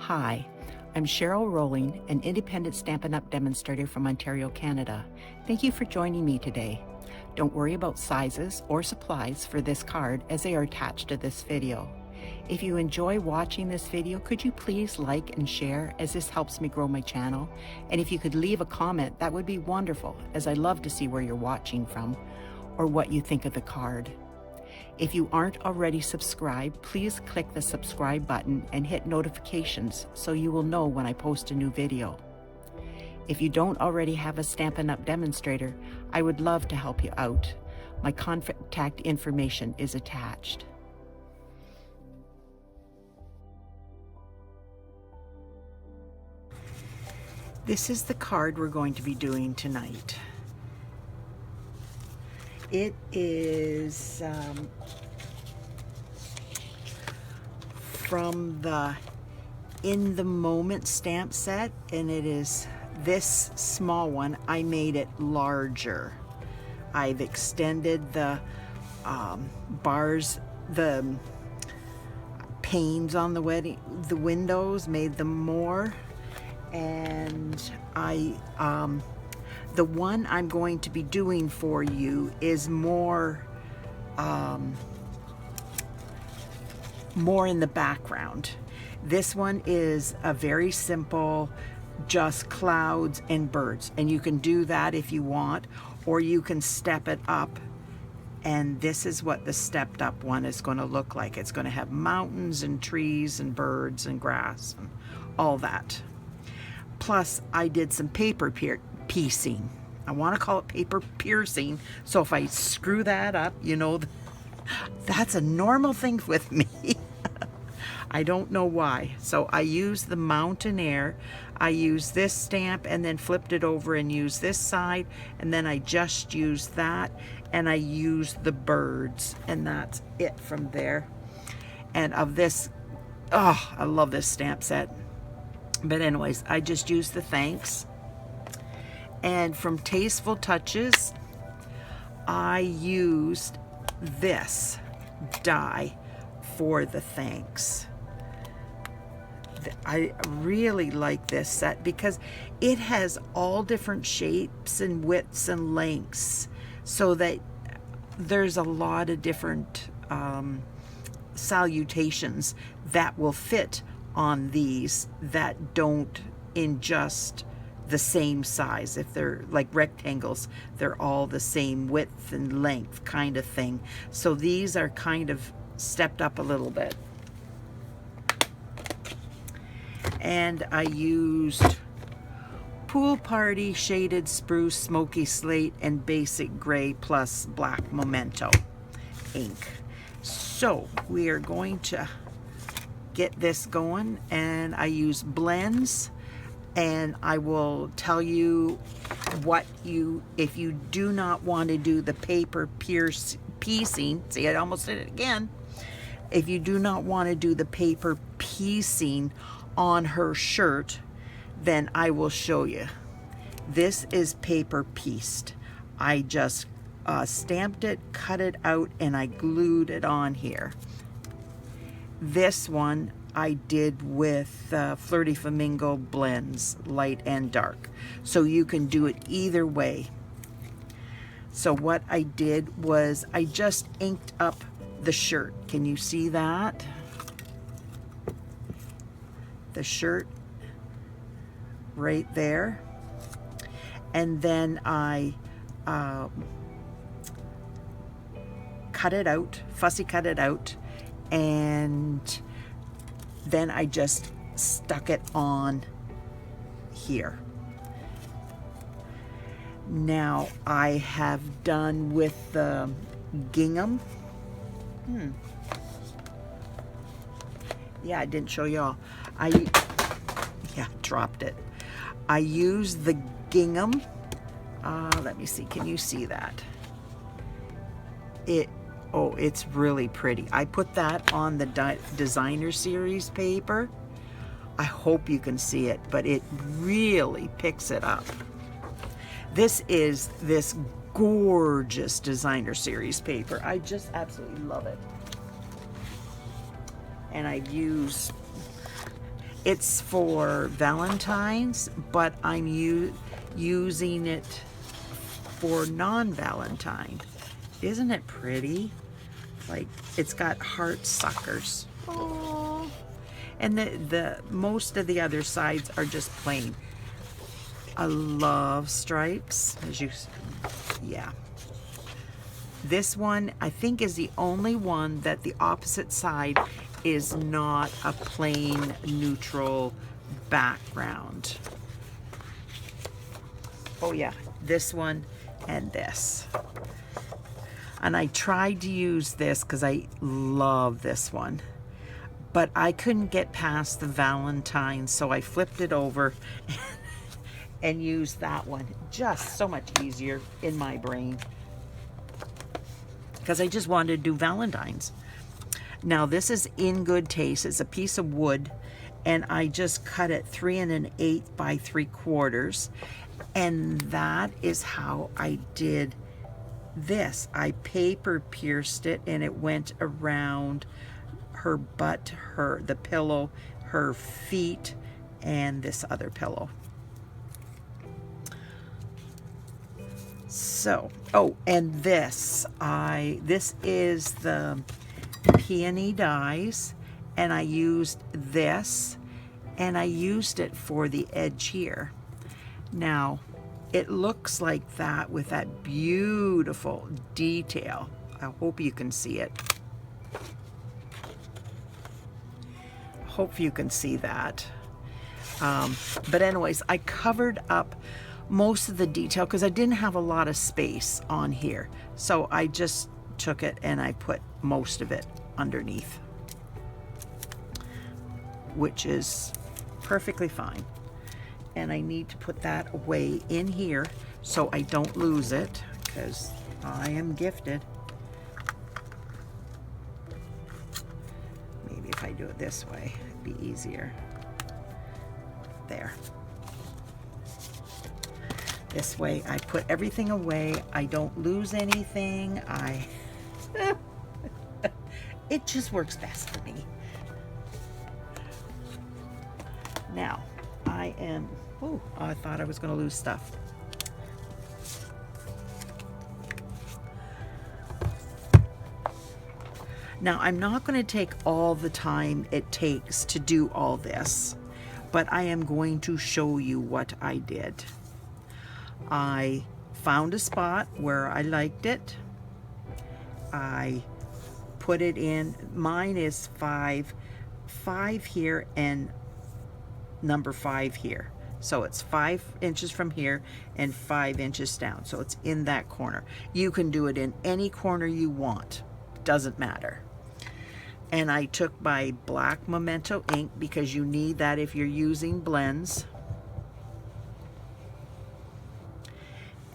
Hi, I'm Cheryl Rowling, an independent Stampin' Up! Demonstrator from Ontario, Canada. Thank you for joining me today. Don't worry about sizes or supplies for this card as they are attached to this video. If you enjoy watching this video, could you please like and share, as this helps me grow my channel? And if you could leave a comment, that would be wonderful, as I love to see where you're watching from or what you think of the card. If you aren't already subscribed, please click the subscribe button and hit notifications so you will know when I post a new video. If you don't already have a Stampin' Up! Demonstrator, I would love to help you out. My contact information is attached. This is the card we're going to be doing tonight. It is from the In the Moment stamp set, and it is this small one. I made it larger. I've extended the bars, the panes on the windows, made them more, and the one I'm going to be doing for you is more in the background. This one is a very simple, just clouds and birds, and you can do that if you want, or you can step it up, and this is what the stepped up one is going to look like. It's going to have mountains and trees and birds and grass and all that. Plus I did some paper piecing. I want to call it paper piercing, so if I screw that up, you know, that's a normal thing with me. I don't know why. So I used the Mountain Air. I used this stamp and then flipped it over and used this side, and then I just used that, and I used the birds, and that's it from there. And of this, oh, I love this stamp set. But anyways, I just used the thanks. And from Tasteful Touches, I used this die for the thanks. I really like this set because it has all different shapes and widths and lengths, so that there's a lot of different salutations that will fit on these that don't in just the same size. If they're like rectangles, they're all the same width and length kind of thing. So these are kind of stepped up a little bit. And I used Pool Party Shaded Spruce, Smoky Slate, and Basic Gray plus Black Momento ink. So we are going to get this going, and I use blends, and I will tell you what if you do not want to do the paper piecing, see, I almost did it again. If you do not want to do the paper piecing on her shirt, then I will show you. This is paper pieced. I just stamped it, cut it out, and I glued it on here. This one I did with Flirty Flamingo blends, light and dark. So you can do it either way. So what I did was I just inked up the shirt. Can you see that? The shirt right there. And then I cut it out, fussy cut it out, and then I just stuck it on here. Now I have done with the gingham. Yeah, I didn't show y'all. Dropped it. I used the gingham. Let me see. Can you see that? It's really pretty. I put that on the designer series paper. I hope you can see it, but it really picks it up. This is this gorgeous designer series paper. I just absolutely love it. And I've used, It's for Valentine's, but I'm using it for non-Valentine. Isn't it pretty? Like, it's got heart suckers. Oh. And the most of the other sides are just plain. I love stripes, as you, yeah. This one, I think, is the only one that the opposite side is not a plain neutral background. Oh yeah, this one and this. And I tried to use this because I love this one, but I couldn't get past the Valentine, so I flipped it over and used that one. Just so much easier in my brain, because I just wanted to do Valentine's. Now this is in Good Taste. It's a piece of wood, and I just cut it 3 1/8 by 3/4, and that is how I did this. I paper pierced it, and it went around her butt, the pillow, her feet, and this other pillow. So, oh, and this is the Peony Dies, and I used this, and I used it for the edge here. Now, it looks like that with that beautiful detail. I hope you can see it. Hope you can see that. But anyways, I covered up most of the detail because I didn't have a lot of space on here. So I just took it and I put most of it underneath, which is perfectly fine. And I need to put that away in here so I don't lose it, because I am gifted. Maybe if I do it this way, it'd be easier. There. This way I put everything away. I don't lose anything. It just works best for me. Now, I thought I was going to lose stuff. Now, I'm not going to take all the time it takes to do all this, but I am going to show you what I did. I found a spot where I liked it. I put it in. Mine is 5 here and number 5 here. So it's 5 inches from here and 5 inches down. So it's in that corner. You can do it in any corner you want. Doesn't matter. And I took my black Momento ink because you need that if you're using blends.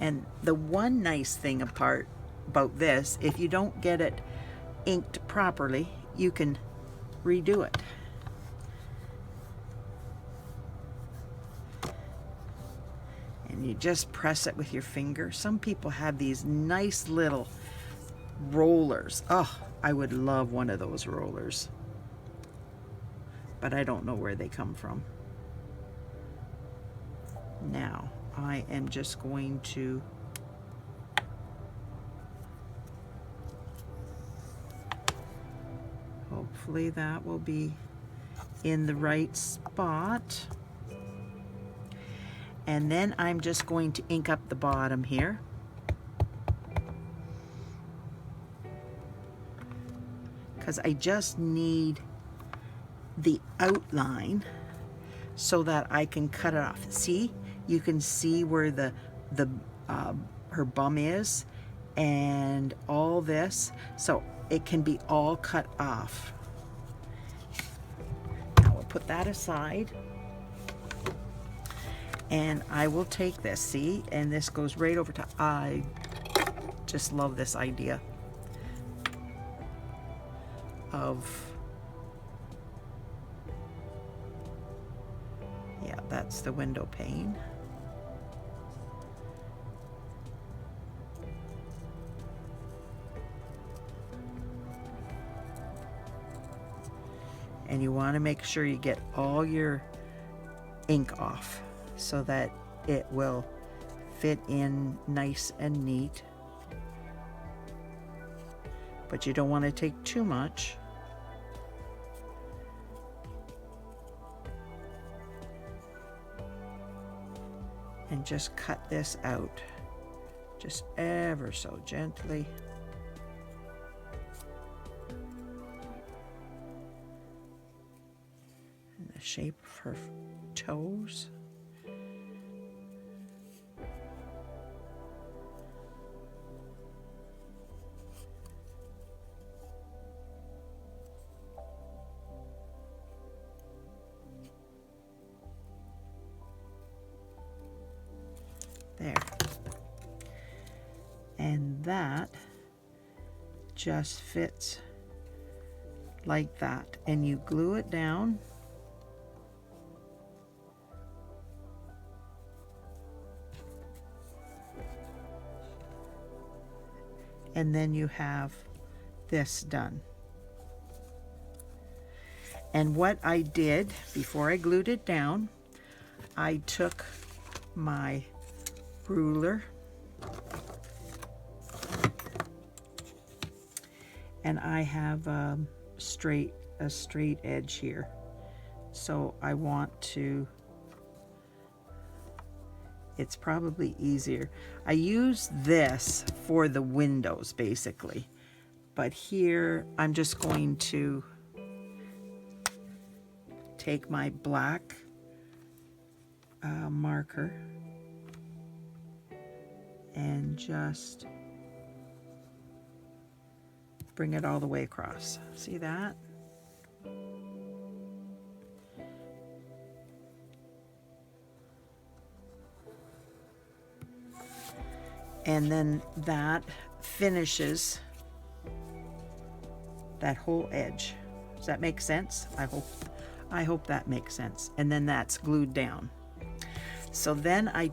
And the one nice thing about this, if you don't get it inked properly, you can redo it. And you just press it with your finger. Some people have these nice little rollers. Oh, I would love one of those rollers, but I don't know where they come from. Now, I am just going to hopefully that will be in the right spot. And then I'm just going to ink up the bottom here. Because I just need the outline so that I can cut it off. See? You can see where her bum is and all this. So it can be all cut off. Now we'll put that aside. And I will take this, see? And this goes right over to, I just love this idea of, yeah, that's the window pane. And you want to make sure you get all your ink off so that it will fit in nice and neat. But you don't want to take too much. And just cut this out, just ever so gently. In the shape of her toes. There. And that just fits like that. And you glue it down. And then you have this done. And what I did before I glued it down, I took my ruler and I have a straight edge here, so I want to, it's probably easier. I use this for the windows basically, but here I'm just going to take my black marker and just bring it all the way across. See that? And then that finishes that whole edge. Does that make sense? I hope that makes sense. And then that's glued down. So then I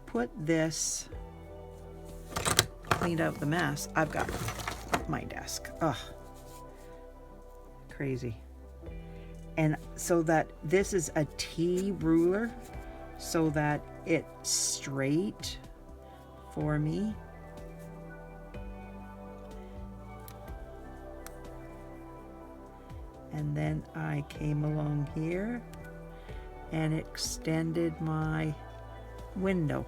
put this, cleaned out the mess. I've got my desk. Ugh. Crazy. And so that this is a T ruler so that it's straight for me. And then I came along here and extended my window.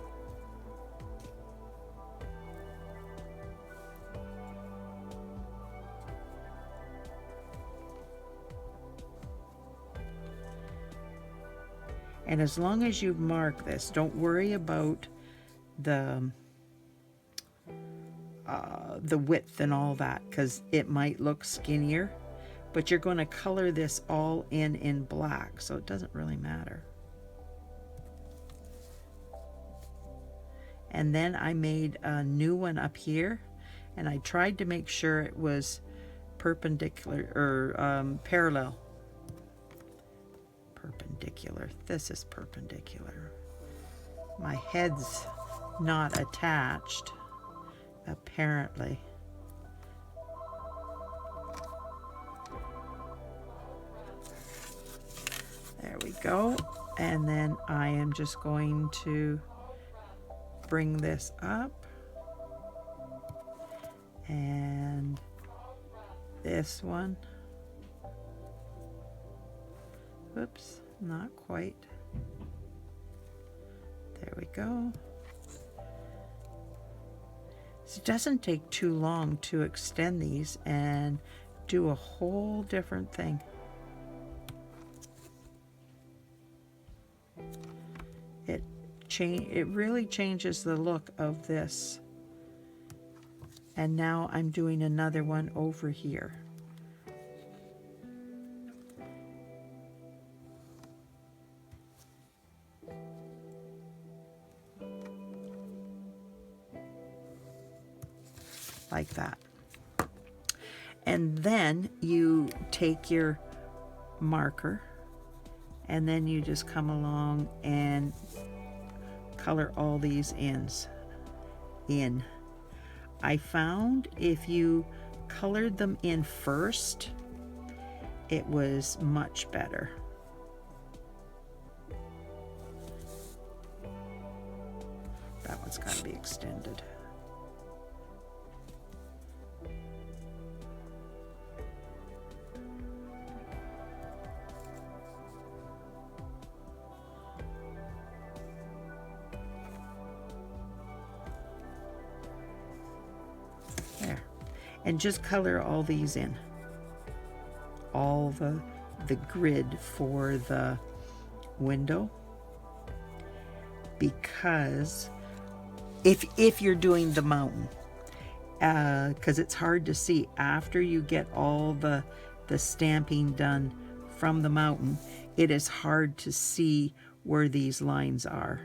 And as long as you mark this, don't worry about the width and all that, because it might look skinnier, but you're going to color this all in black, so it doesn't really matter. And then I made a new one up here, and I tried to make sure it was perpendicular or parallel. Perpendicular. This is perpendicular. My head's not attached, apparently. There we go. And then I am just going to bring this up, and this one, whoops, not quite, there we go. So it doesn't take too long to extend these and do a whole different thing. It really changes the look of this. And now I'm doing another one over here. Like that. And then you take your marker and then you just come along and color all these ends in. I found if you colored them in first, it was much better. That one's got to be extended. There. And just color all these in. All the grid for the window. Because if you're doing the mountain, because it's hard to see after you get all the stamping done from the mountain, it is hard to see where these lines are,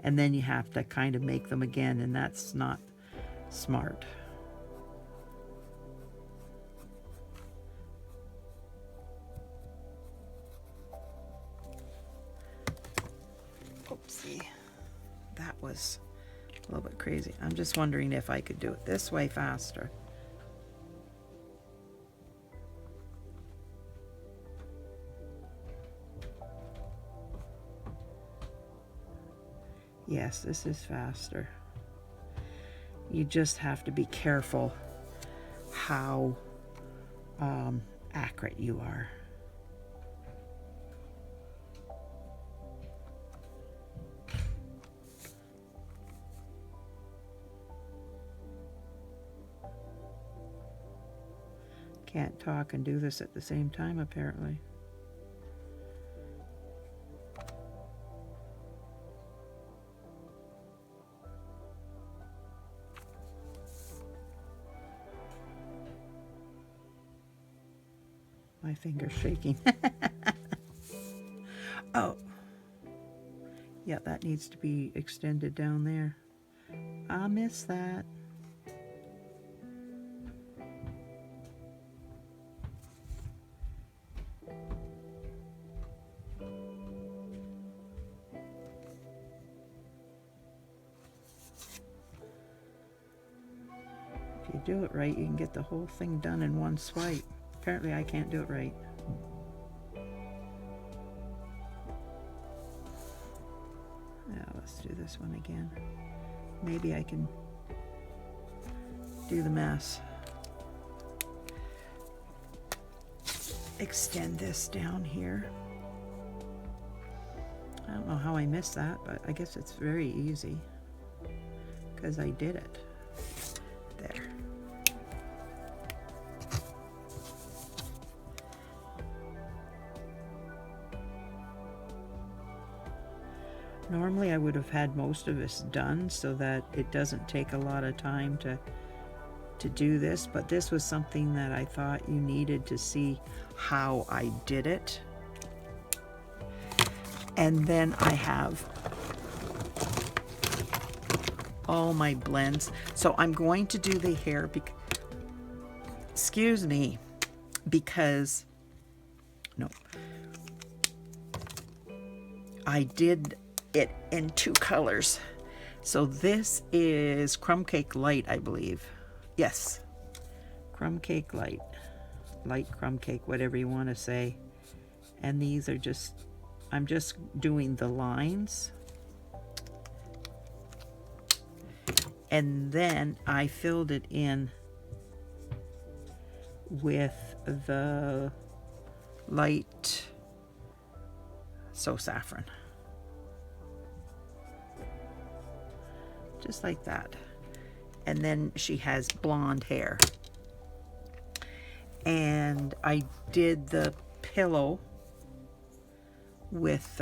and then you have to kind of make them again, and that's not smart. Oopsie, that was a little bit crazy. I'm just wondering if I could do it this way faster. Yes, this is faster. You just have to be careful how accurate you are. Can't talk and do this at the same time, apparently. My finger's shaking. Oh. Yeah, that needs to be extended down there. I miss that. If you do it right, you can get the whole thing done in one swipe. Apparently I can't do it right. Now let's do this one again. Maybe I can do the mess. Extend this down here. I don't know how I missed that, but I guess it's very easy because I did it. There. Normally I would have had most of this done so that it doesn't take a lot of time to do this, but this was something that I thought you needed to see how I did it. And then I have all my blends. So I'm going to do the hair, excuse me, because, no, I did it in two colors. So this is Crumb Cake Light, I believe. Yes, Crumb Cake Light, light crumb cake, whatever you want to say. And these are just, I'm just doing the lines. And then I filled it in with the light So Saffron. Just like that. And then she has blonde hair. And I did the pillow with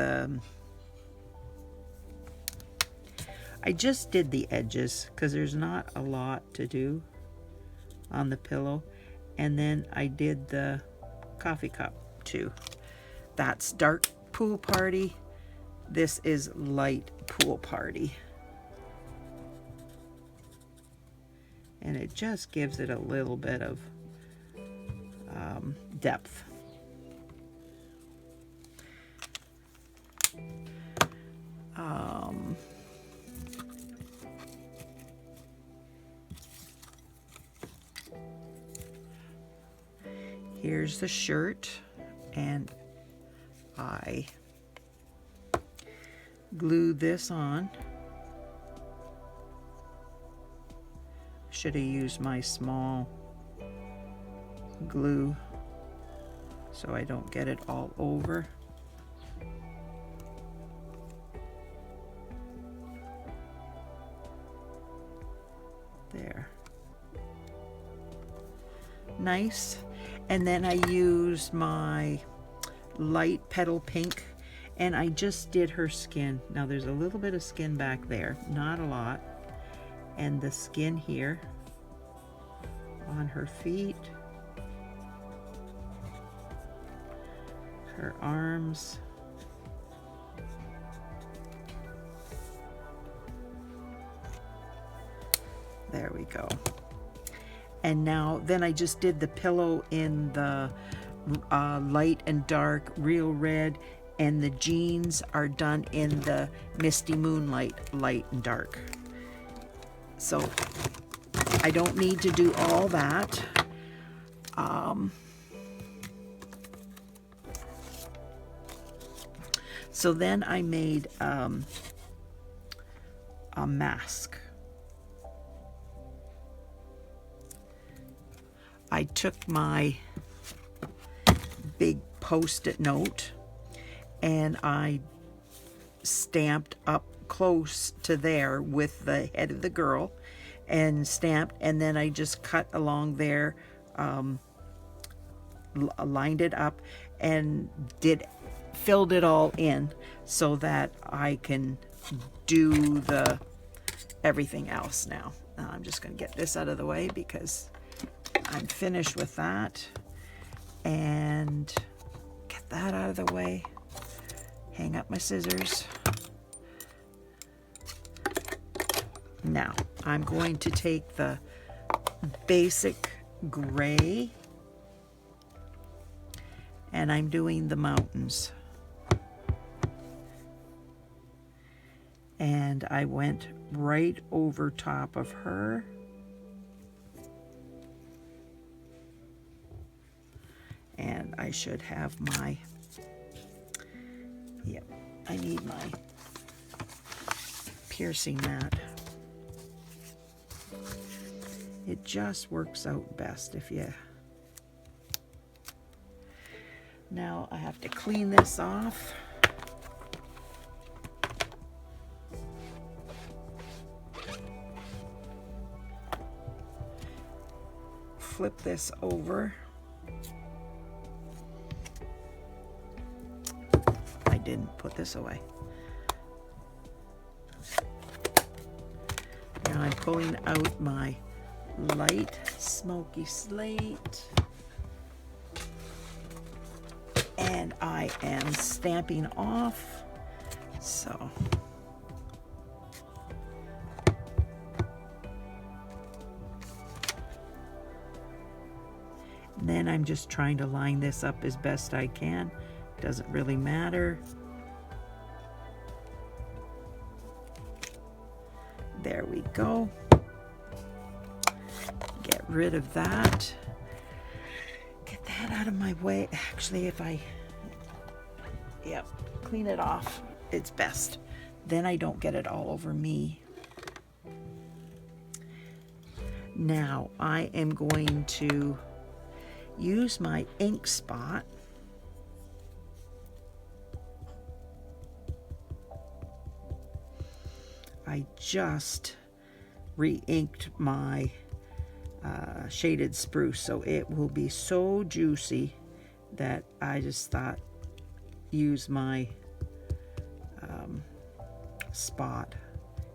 I just did the edges because there's not a lot to do on the pillow. And then I did the coffee cup too. That's dark pool party. This is light pool party. And it just gives it a little bit of depth. here's the shirt, and I glue this on. Should have used my small glue so I don't get it all over. There. Nice. And then I used my light petal pink, and I just did her skin. Now there's a little bit of skin back there, not a lot, and the skin here on her feet, her arms, there we go. And now then I just did the pillow in the light and dark, real red, and the jeans are done in the Misty Moonlight, light and dark. So I don't need to do all that. So then I made a mask. I took my big Post-it note and I stamped up close to there with the head of the girl and stamped, and then I just cut along there, lined it up and filled it all in so that I can do the everything else now. I'm just going to get this out of the way because I'm finished with that, and get that out of the way. Hang up my scissors. Now I'm going to take the basic gray, and I'm doing the mountains. And I went right over top of her. And I should have my, yep, I need my piercing mat. It just works out best if you... Now I have to clean this off. Flip this over. I didn't put this away. Now I'm pulling out my light Smoky Slate, and I am stamping off. So and then I'm just trying to line this up as best I can. Doesn't really matter. There we go. Get rid of that. Get that out of my way. Actually, if I, yep, clean it off, it's best. Then I don't get it all over me. Now I am going to use my ink spot. I just re-inked my shaded spruce, so it will be so juicy that I just thought use my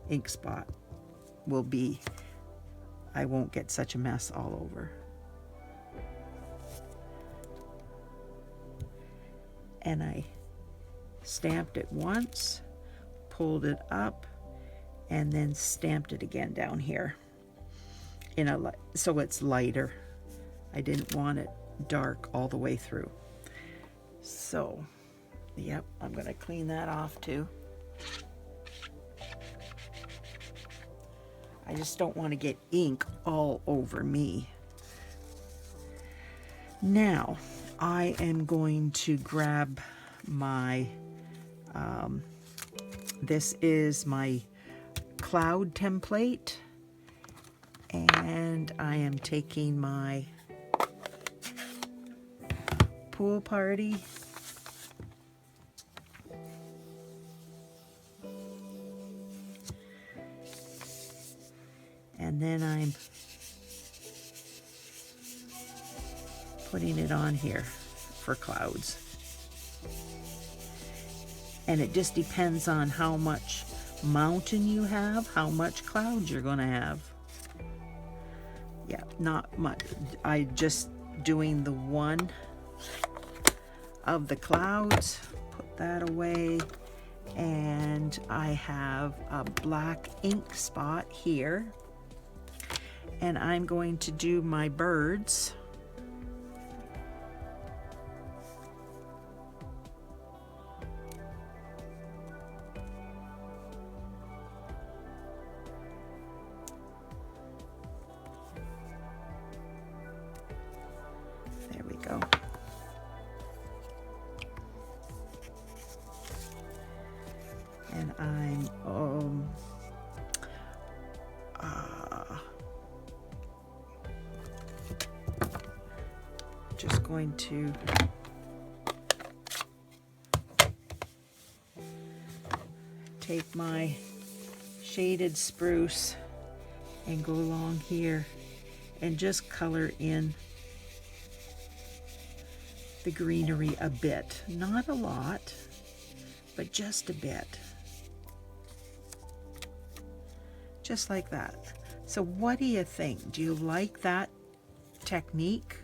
ink spot will be, I won't get such a mess all over. And I stamped it once, pulled it up, and then stamped it again down here in a so it's lighter. I didn't want it dark all the way through. So, yep, I'm going to clean that off too. I just don't want to get ink all over me. Now I am going to grab my, this is my cloud template, and I am taking my pool party, and then I'm putting it on here for clouds. And it just depends on how much mountain you have, how much clouds you're gonna have. Yeah, not much. I just doing the one of the clouds, put that away, and I have a black ink spot here, and I'm going to do my birds. There we go. And I'm just going to take my shaded spruce and go along here and just color in the greenery a bit. Not a lot, but just a bit. Just like that. So what do you think? Do you like that technique?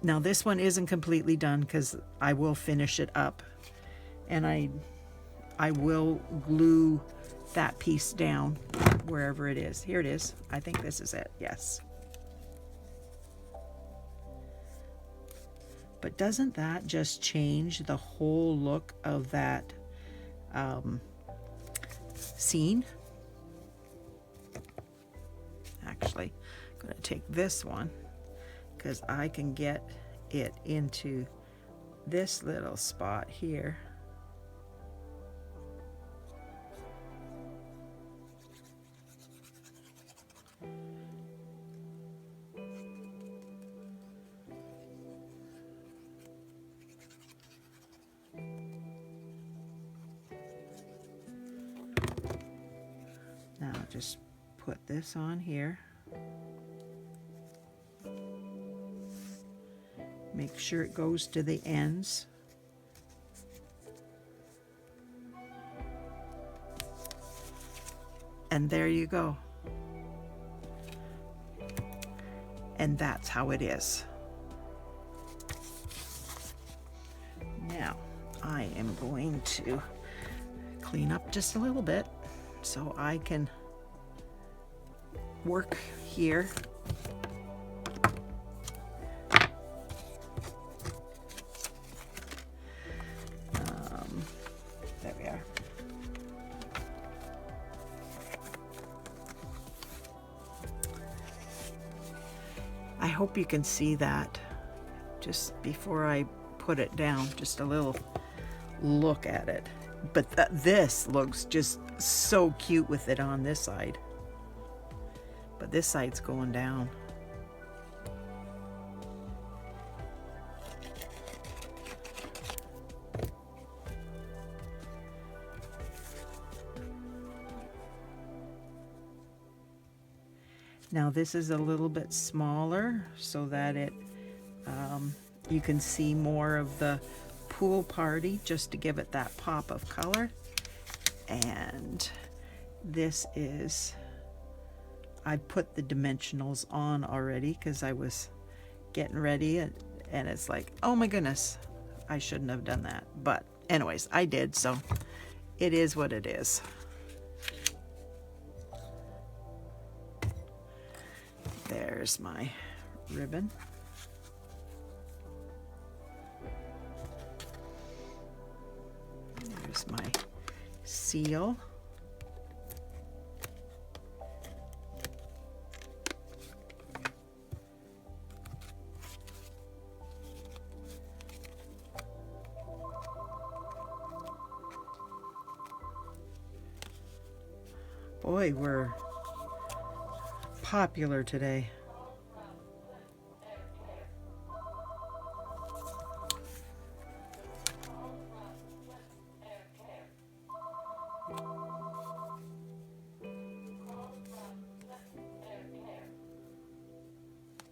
Now this one isn't completely done because I will finish it up, and I will glue that piece down wherever it is. Here it is. I think this is it. Yes. But doesn't that just change the whole look of that scene? Actually, I'm going to take this one because I can get it into this little spot here. Now just put this on here. Make sure it goes to the ends. And there you go. And that's how it is. Now I am going to clean up just a little bit so I can work here. There we are. I hope you can see that just before I put it down, just a little look at it. But this looks just so cute with it on this side. But this side's going down. Now this is a little bit smaller so that it you can see more of the pool party, just to give it that pop of color. And this is, I put the dimensionals on already because I was getting ready, and it's like, oh my goodness, I shouldn't have done that. But anyways, I did, so it is what it is. There's my ribbon. There's my seal. Boy, we're popular today.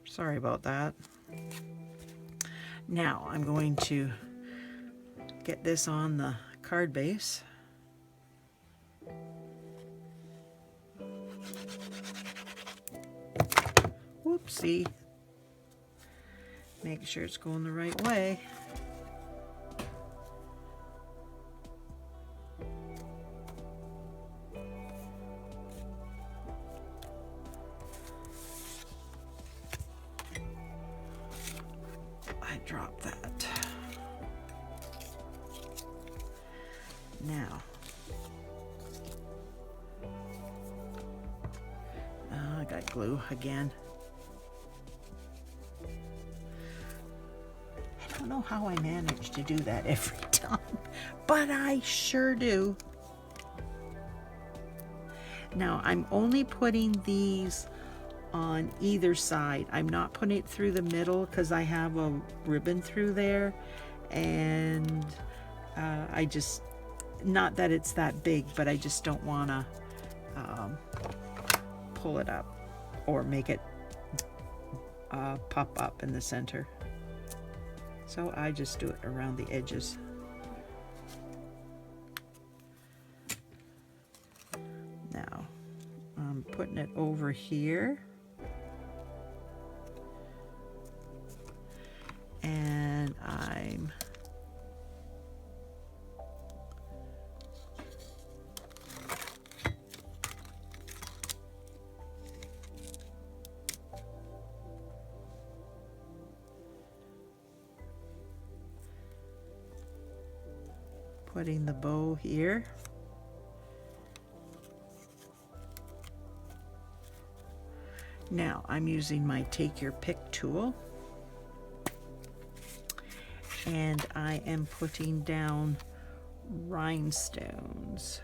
Sorry about that. Now I'm going to get this on the card base. Whoopsie. Make sure it's going the right way. I dropped that. Now, I got glue again. I don't know how I manage to do that every time, but I sure do. Now, I'm only putting these on either side. I'm not putting it through the middle because I have a ribbon through there, and I just, not that it's that big, but I just don't want to pull it up or make it pop up in the center. So I just do it around the edges. Now I'm putting it over here, and I'm putting the bow here. Now I'm using my Take Your Pick tool, and I am putting down rhinestones.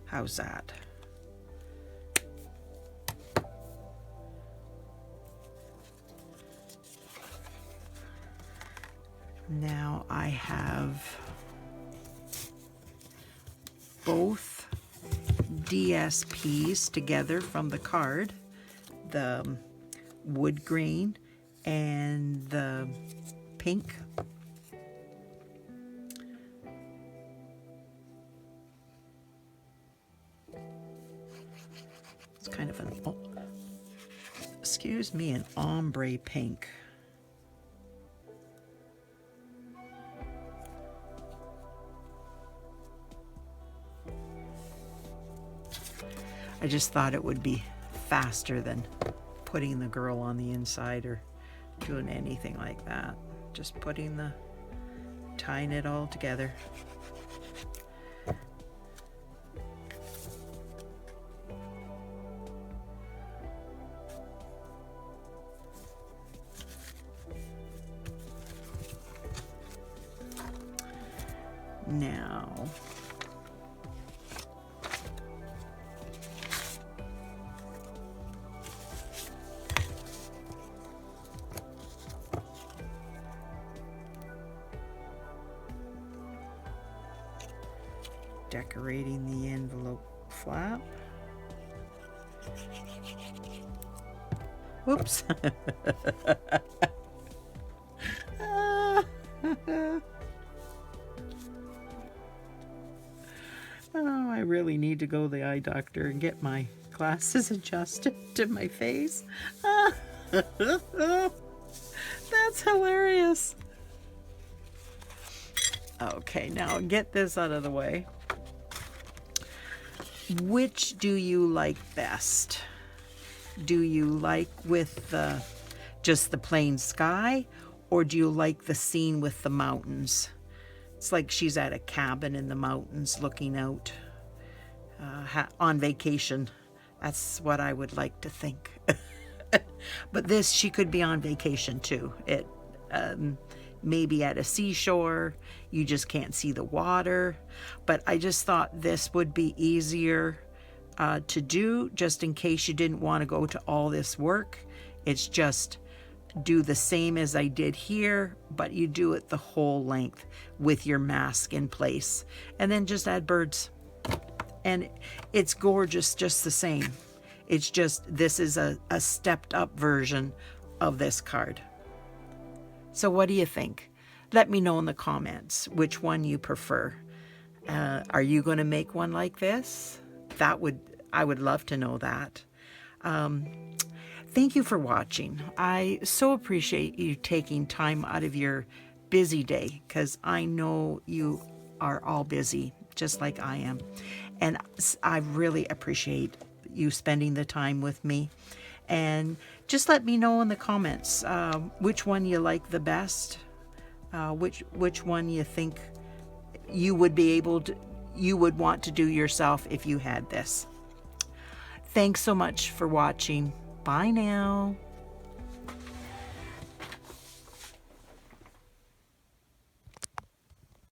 How's that? Now I have both DSPs together from the card, the wood green and the pink. It's kind of an, oh, excuse me, an ombre pink. I just thought it would be faster than putting the girl on the inside or doing anything like that. Just tying it all together. Now, decorating the envelope flap. Whoops. Oh, I really need to go to the eye doctor and get my glasses adjusted to my face. That's hilarious. Okay, now get this out of the way. Which do you like best? Do you like with just the plain sky, or do you like the scene with the mountains? It's like she's at a cabin in the mountains looking out on vacation. That's what I would like to think. But this, she could be on vacation too. Maybe at a seashore, you just can't see the water. But I just thought this would be easier to do, just in case you didn't want to go to all this work. It's just do the same as I did here, but you do it the whole length with your mask in place, and then just add birds. And it's gorgeous just the same. It's just, this is a stepped up version of this card. So what do you think? Let me know in the comments which one you prefer. Are you going to make one like this? I would love to know that. Thank you for watching. I so appreciate you taking time out of your busy day, because I know you are all busy, just like I am. And I really appreciate you spending the time with me. And just let me know in the comments which one you like the best, which one you think you would be able to, you would want to do yourself if you had this. Thanks so much for watching. Bye now.